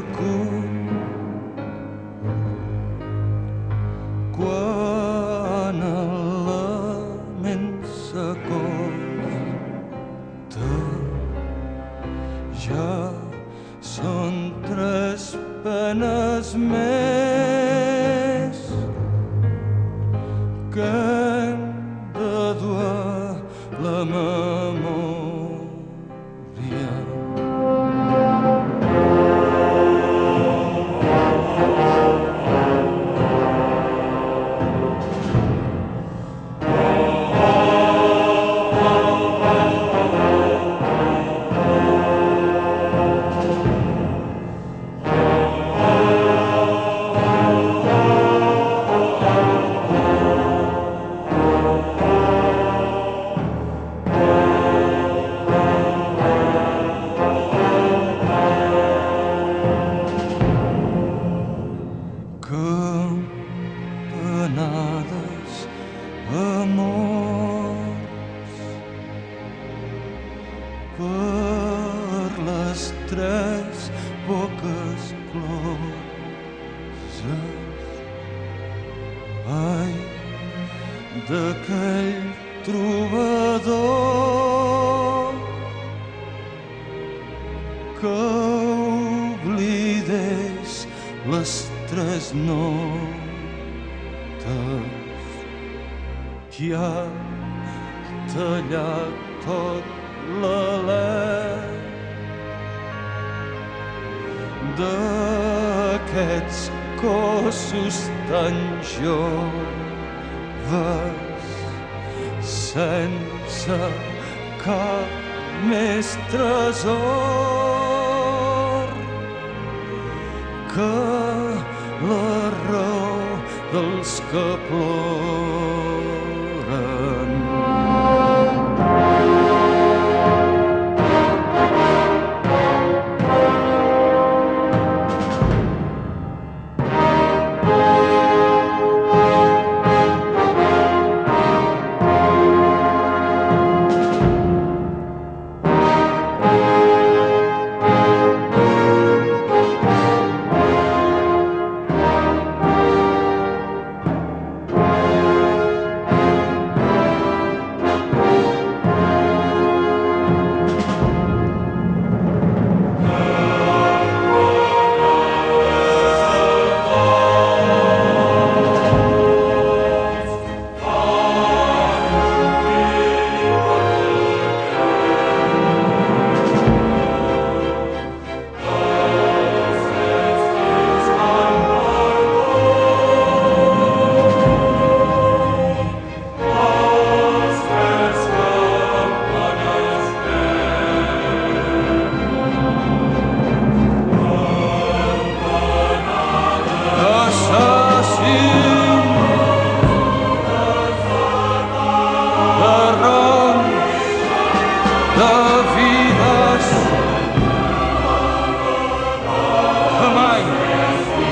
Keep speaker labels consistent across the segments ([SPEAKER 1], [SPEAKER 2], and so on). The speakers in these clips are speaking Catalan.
[SPEAKER 1] recull quan el lament s'acosta. Ja són 3 penes més que hem de dur a la memòria. Campanades, amors, per les 3 boques closes. Ai, d'aquell trobador que oblidés les 3 notes qui ha tallat tot l'alè d'aquests cossos tan joves sense cap més tresor que la raó dels que ploren.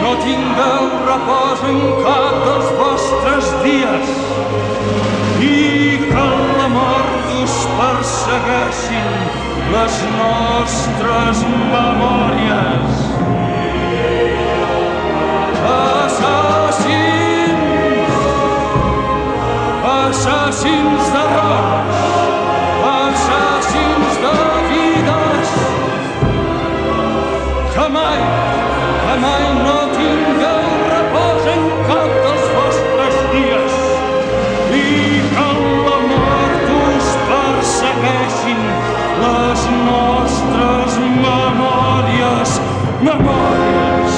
[SPEAKER 1] No tingueu repòs en cap dels vostres dies i que la mort us persegueixin les nostres memòries. Assassins, assassins de rocs, assassins de vides, que mai no tingueu repòs en cap dels vostres dies i que la mort us persegueixin les nostres memòries, memòries.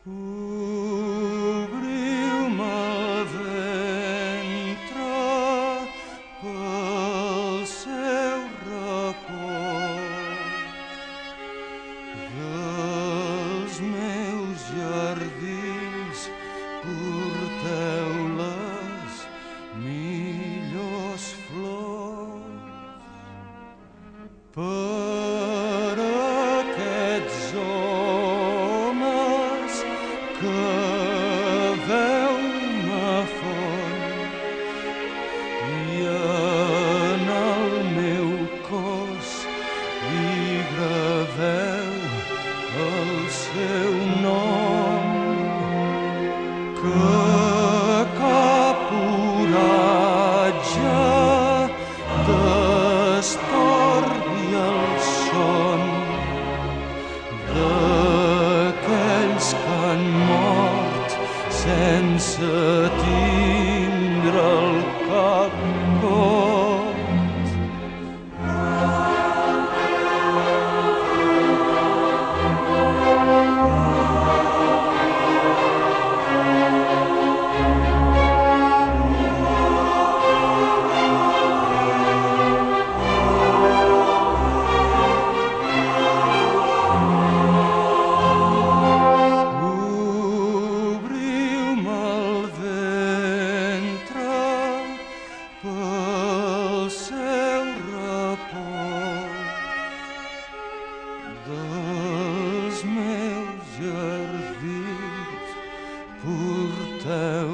[SPEAKER 1] Obriu-me el ventre pel seu racó. Dels meus jardins porteu les millors flors. Per aquests homes que veu-me font i en el meu cos hi graveu el seu nom, que cap oratge destorbi el son d'aquells que han mort sense tindre el cap cot. Obriu-me el ventre pel seu repòs. Dels meus jardins porteu